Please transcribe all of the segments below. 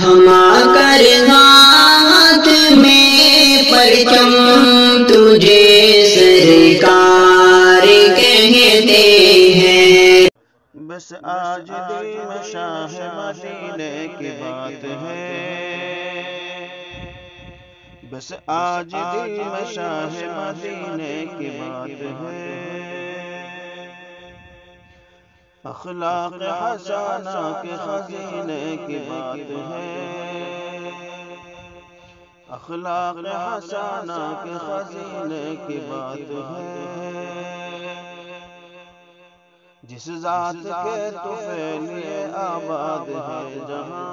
تھما کر ہاتھ میں پرچم تجھے سرکار کہتے ہیں۔ بس آج دل میں شاہ مدینے کی بات ہے، بس آج دل میں شاہ مدینے کی بات ہے۔ اخلاق حسانہ کے خزینے کی بات ہے، اخلاق حسانہ کے خزینے کی بات ہے۔ جس ذات کے طفیل لیے آباد ہے جہاں،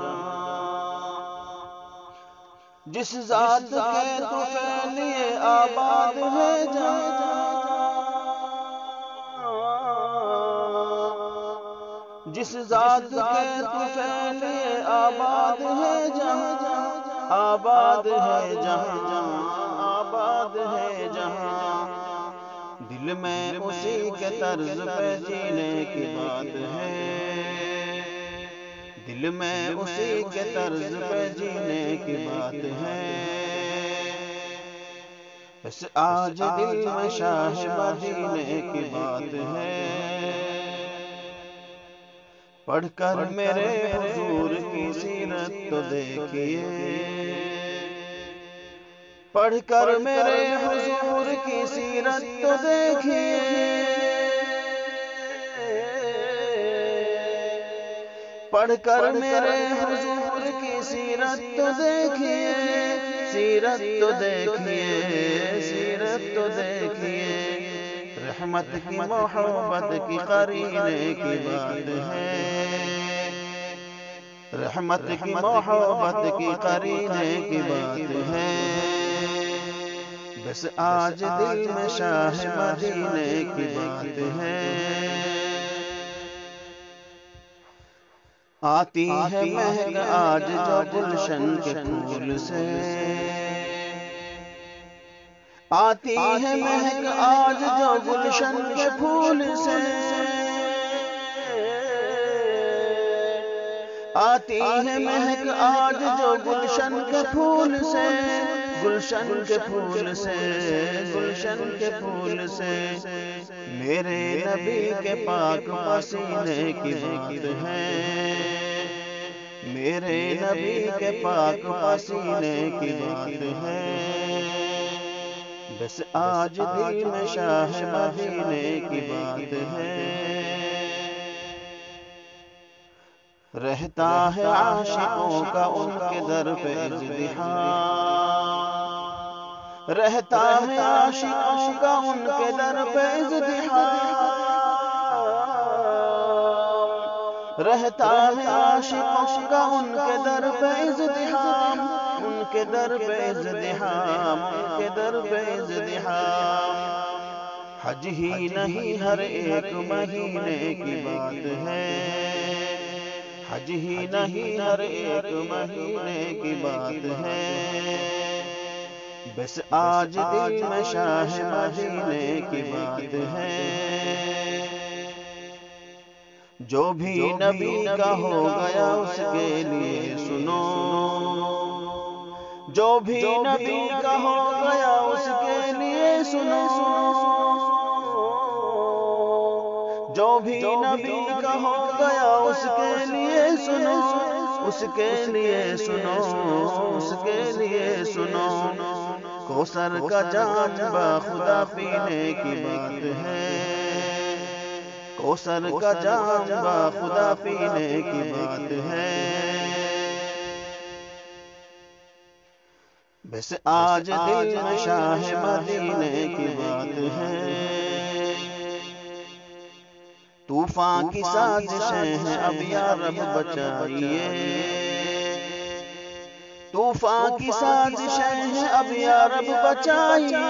جس ذات کے طفیل لیے آباد ہے جہاں، جس ذات کے طفیل لیے آباد ہے جہاں، آباد ہے جہاں، آباد ہے جہاں۔ دل میں اسی کے طرز پہ جینے کی بات ہے، دل میں اسی کے طرز پہ جینے کی بات ہے۔ بس آج دل میں شاہ مدینے کی بات ہے۔ پڑھ کر میرے حضور کی سیرت تو دیکھیے، پڑھ کر میرے حضور کی سیرت تو دیکھیے، پڑھ کر میرے حضور کی سیرت تو دیکھیے، سیرت تو دیکھیے، سیرت تو دیکھیے۔ رحمت کی محبت کی قرینے کی بات ہے، رحمت کی محبت کی قرینے کی بات ہے۔ بس آج دل میں شاہ مدینے کی بات ہے۔ آتی ہے مہک آج جو گلشن کے پھول سے، آتی ہے مہک آج جو گلشن کے پھول سے، آتی ہے مہک آج جو گلشن کے پھول سے، گلشن کے پھول سے، گلشن کے پھول سے۔ میرے نبی کے پاک پسینے کی بات ہے، میرے نبی کے پاک پسینے کی بات ہے۔ بس آج دل میں شاہ مدینے کی بات ہے۔ رہتا ہے عاشقوں کا ان کے در پہ ازدحام، رہتا ہے عاشقوں کا ان کے در پہ ازدحام، رہتا ہے عاشقوں کا ان کے در پہ ازدحام، ان کے در پہ ازدحام، ان کے در پہ ازدحام۔ حج ہی نہیں ہر ایک مہینے کی بات ہے، حج ہی نہیں ہر ایک مہینے کی بات ہے۔ بس آج دل میں شاہ مدینے کی بات ہے۔ جو بھی نبی کا ہو گیا اس کے لیے سنو، جو بھی نبی کا ہو گیا اس کے لیے سنو، جو بھی نبی کا ہو گیا اس کے لیے سنو، اس کے لیے سنو، اس کے لیے سنو۔ کوثر کا جام باخدا پینے کی بات ہے، کوثر کا جام باخدا پینے کی بات ہے۔ بس آج دل میں شاہ مدینے کی بات ہے۔ طوفان کی سازشیں ہیں اب یا رب بچائیے، طوفان کی سازشیں ہیں اب یا رب بچائیے،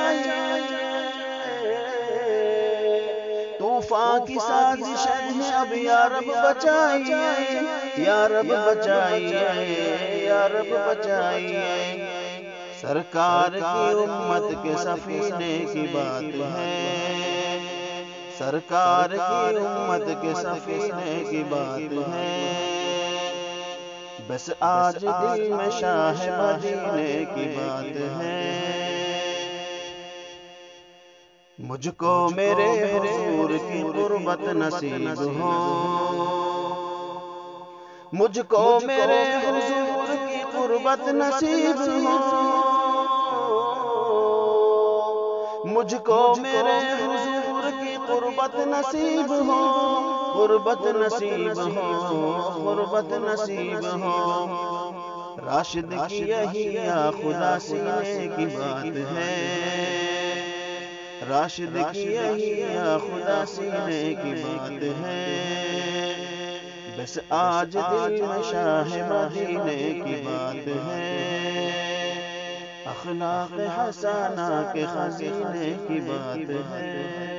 طوفان کی سازشیں ہیں اب یا رب بچائیے، یا رب بچائیے، یا رب بچائیے۔ سرکار کی امت کے سفینے کی بات ہے، سرکار کی امت کے سفینے کی بات ہے۔ بس آج دل میں شاہ مدینے کی بات ہے، مجھ کو میرے حضور کی قربت نصیب ہو، مجھ کو میرے حضور کی قربت نصیب ہو، مجھ کو میرے حضور کی قربت نصیب ہو، قربت نصیب ہو، قربت نصیب ہو۔ راشد کی یہی یا خدا سینے کی بات ہے، راشد کی یہی یا خدا سینے کی بات ہے، بس آج دل میں شاہ مدینے کی بات ہے، اخلاق حسنہ کے خزینے کی بات ہے۔